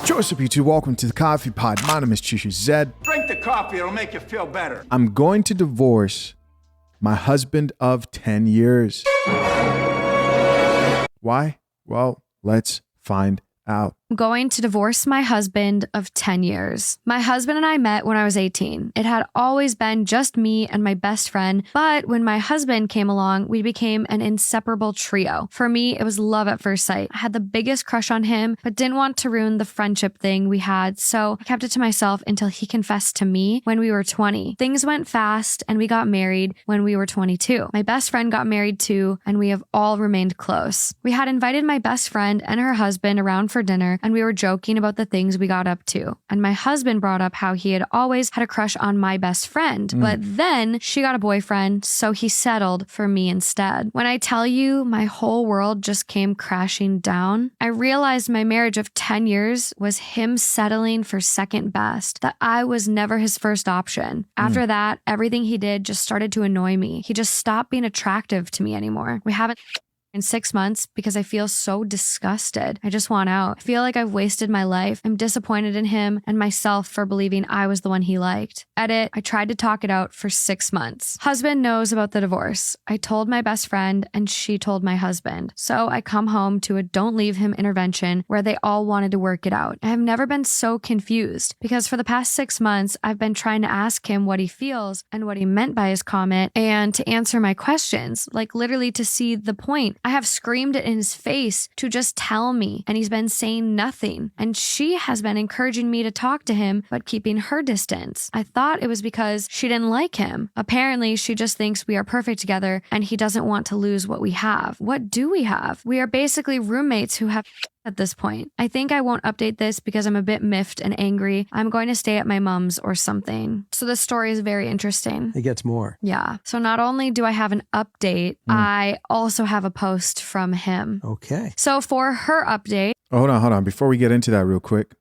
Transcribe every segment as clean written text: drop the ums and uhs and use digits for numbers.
Joseph, you two, welcome to the Coffee Pod. My name is Chishu Zed. Drink the coffee, it'll make you feel better. I'm going to divorce my husband of 10 years. Why? Well, let's find out. I'm going to divorce my husband of 10 years. My husband and I met when I was 18. It had always been just me and my best friend, but when my husband came along, we became an inseparable trio. For me, it was love at first sight. I had the biggest crush on him, but didn't want to ruin the friendship thing we had, so I kept it to myself until he confessed to me when we were 20. Things went fast, and we got married when we were 22. My best friend got married too, and we have all remained close. We had invited my best friend and her husband around for dinner, and we were joking about the things we got up to. And my husband brought up how he had always had a crush on my best friend, but then she got a boyfriend, so he settled for me instead. When I tell you my whole world just came crashing down, I realized my marriage of 10 years was him settling for second best, that I was never his first option. After that, everything he did just started to annoy me. He just stopped being attractive to me anymore. We haven't in 6 months because I feel so disgusted. I just want out. I feel like I've wasted my life. I'm disappointed in him and myself for believing I was the one he liked. Edit, I tried to talk it out for 6 months. Husband knows about the divorce. I told my best friend and she told my husband. So I come home to a don't leave him intervention where they all wanted to work it out. I have never been so confused because for the past 6 months, I've been trying to ask him what he feels and what he meant by his comment and to answer my questions, like literally to see the point. I have screamed it in his face to just tell me, and he's been saying nothing. And she has been encouraging me to talk to him, but keeping her distance. I thought it was because she didn't like him. Apparently, she just thinks we are perfect together, and he doesn't want to lose what we have. What do we have? We are basically roommates who have at this point. I think I won't update this because I'm a bit miffed and angry. I'm going to stay at my mom's or something. So this story is very interesting. It gets more. Yeah. So not only do I have an update, I also have a post from him. Okay. So for her update. Oh, hold on. Before we get into that real quick,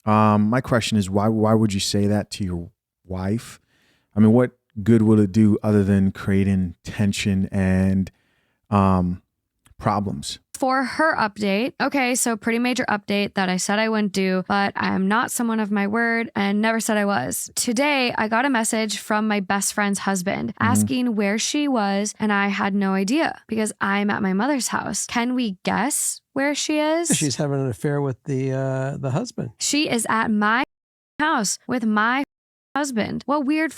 my question is why would you say that to your wife? I mean, what good will it do other than creating tension and problems? For her update, okay, so pretty major update that I said I wouldn't do, but I am not someone of my word and never said I was. Today, I got a message from my best friend's husband asking where she was, and I had no idea because I'm at my mother's house. Can we guess where she is? She's having an affair with the husband. She is at my house with my husband. What weird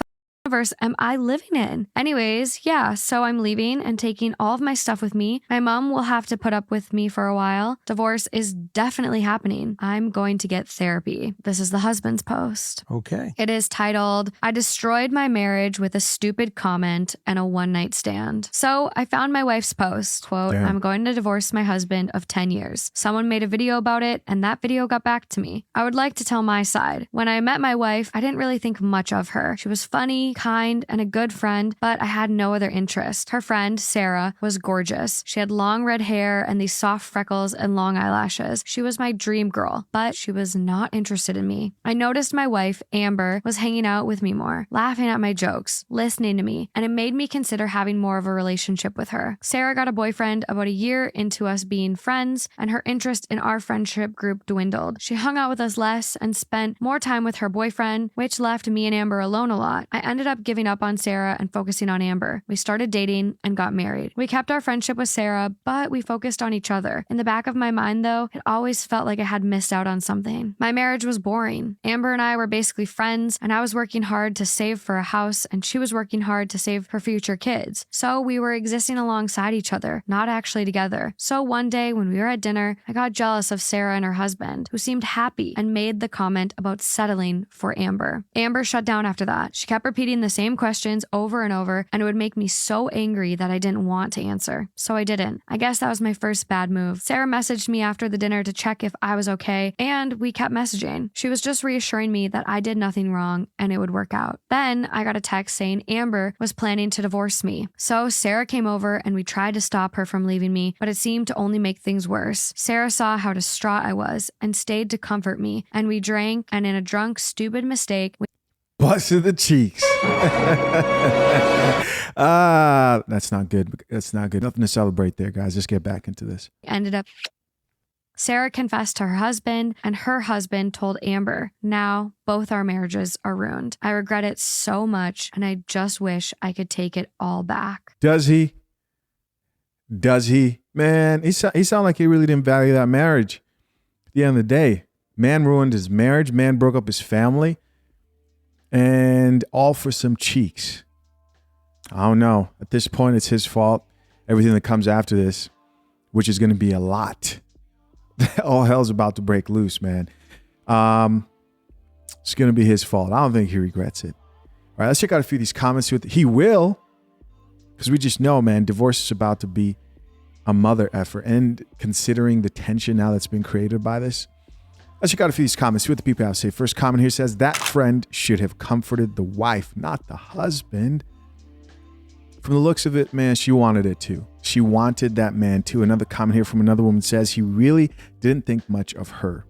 universe am I living in? Anyways, yeah, so I'm leaving and taking all of my stuff with me. My mom will have to put up with me for a while. Divorce is definitely happening. I'm going to get therapy. This is the husband's post. Okay. It is titled, I destroyed my marriage with a stupid comment and a one-night stand. So I found my wife's post, quote, Damn. I'm going to divorce my husband of 10 years. Someone made a video about it and that video got back to me. I would like to tell my side. When I met my wife, I didn't really think much of her. She was funny, kind, and a good friend, but I had no other interest. Her friend, Sarah, was gorgeous. She had long red hair and these soft freckles and long eyelashes. She was my dream girl, but she was not interested in me. I noticed my wife, Amber, was hanging out with me more, laughing at my jokes, listening to me, and it made me consider having more of a relationship with her. Sarah got a boyfriend about a year into us being friends, and her interest in our friendship group dwindled. She hung out with us less and spent more time with her boyfriend, which left me and Amber alone a lot. I ended up giving up on Sarah and focusing on Amber. We started dating and got married. We kept our friendship with Sarah, but we focused on each other. In the back of my mind, though, it always felt like I had missed out on something. My marriage was boring. Amber and I were basically friends, and I was working hard to save for a house, and she was working hard to save her future kids. So we were existing alongside each other, not actually together. So one day when we were at dinner, I got jealous of Sarah and her husband, who seemed happy and made the comment about settling for Amber. Amber shut down after that. She kept repeating the same questions over and over, and it would make me so angry that I didn't want to answer. So I didn't. I guess that was my first bad move. Sarah messaged me after the dinner to check if I was okay, and we kept messaging. She was just reassuring me that I did nothing wrong and it would work out. Then I got a text saying Amber was planning to divorce me. So Sarah came over and we tried to stop her from leaving me, but it seemed to only make things worse. Sarah saw how distraught I was and stayed to comfort me, and we drank, and in a drunk, stupid mistake, Busted the cheeks. That's not good. That's not good. Nothing to celebrate there, guys. Just get back into this. ended up Sarah confessed to her husband, and her husband told Amber. Now, both our marriages are ruined. I regret it so much, and I just wish I could take it all back. Does he? Does he? Man, he sound like he really didn't value that marriage. At the end of the day, man ruined his marriage. Man broke up his family. And all for some cheeks. I don't know. At this point, it's his fault. Everything that comes after this, which is going to be a lot. All hell's about to break loose, man. It's going to be his fault. I don't think he regrets it. All right, let's check out a few of these comments. He will, because we just know, man, divorce is about to be a mother effort. And considering the tension now that's been created by this, let's check out a few of these comments. See what the people have to say. First comment here says, that friend should have comforted the wife, not the husband. From the looks of it, man, she wanted it too. She wanted that man too. Another comment here from another woman says, he really didn't think much of her.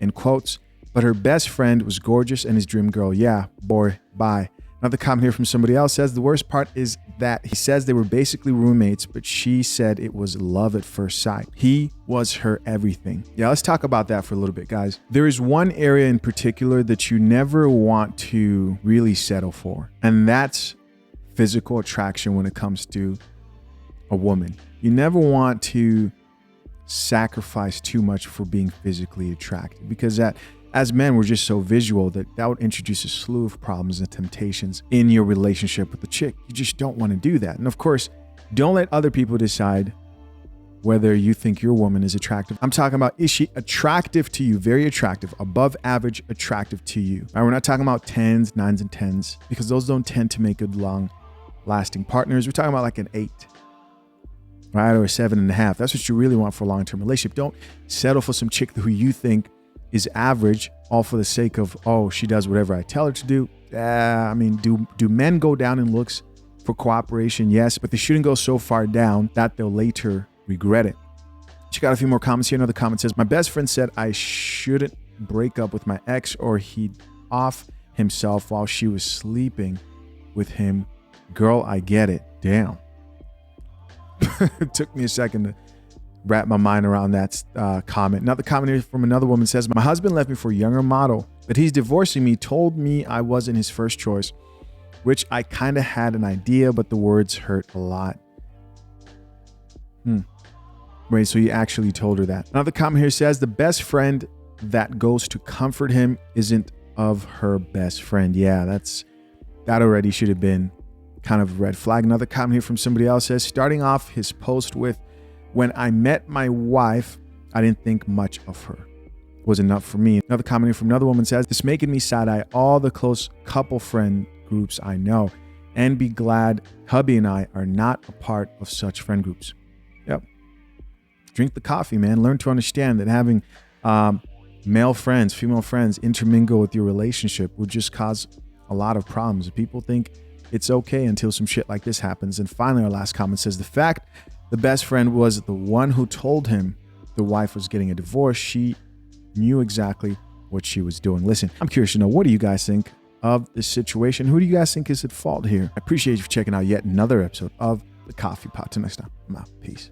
In quotes, but her best friend was gorgeous and his dream girl. Yeah, boy, bye. Another comment here from somebody else says, the worst part is that he says they were basically roommates, but she said it was love at first sight. He was her everything. Yeah, let's talk about that for a little bit, guys. There is one area in particular that you never want to really settle for, and that's physical attraction when it comes to a woman. You never want to sacrifice too much for being physically attracted, because that, as men, we're just so visual that would introduce a slew of problems and temptations in your relationship with the chick. You just don't want to do that. And of course, don't let other people decide whether you think your woman is attractive. I'm talking about, is she attractive to you? Very attractive, above average attractive to you. All right, we're not talking about 10s, 9s, and 10s, because those don't tend to make good long-lasting partners. We're talking about like an 8, right? Or a 7.5. That's what you really want for a long-term relationship. Don't settle for some chick who you think is average, all for the sake of, oh, she does whatever I tell her to do. I mean, do men go down in looks for cooperation? Yes, but they shouldn't go so far down that they'll later regret it. Check out a few more comments here. Another comment says, my best friend said I shouldn't break up with my ex or he'd off himself while she was sleeping with him. Girl, I get it. Damn. It took me a second to wrap my mind around that comment. Another comment here from another woman says, my husband left me for a younger model, but he's divorcing me, told me I wasn't his first choice, which I kind of had an idea, but the words hurt a lot. Right, so you actually told her that. Another comment here says, the best friend that goes to comfort him isn't of her best friend. Yeah, that already should have been kind of a red flag. Another comment here from somebody else says, starting off his post with, when I met my wife, I didn't think much of her. It was enough for me. Another comment here from another woman says, it's making me side-eye all the close couple friend groups I know and be glad hubby and I are not a part of such friend groups. Yep. Drink the coffee, man. Learn to understand that having male friends, female friends intermingle with your relationship will just cause a lot of problems. People think it's okay until some shit like this happens. And finally, our last comment says, the fact the best friend was the one who told him the wife was getting a divorce, she knew exactly what she was doing. Listen, I'm curious to know, what do you guys think of this situation? Who do you guys think is at fault here? I appreciate you for checking out yet another episode of The Coffee Pot. Till next time, I'm out. Peace.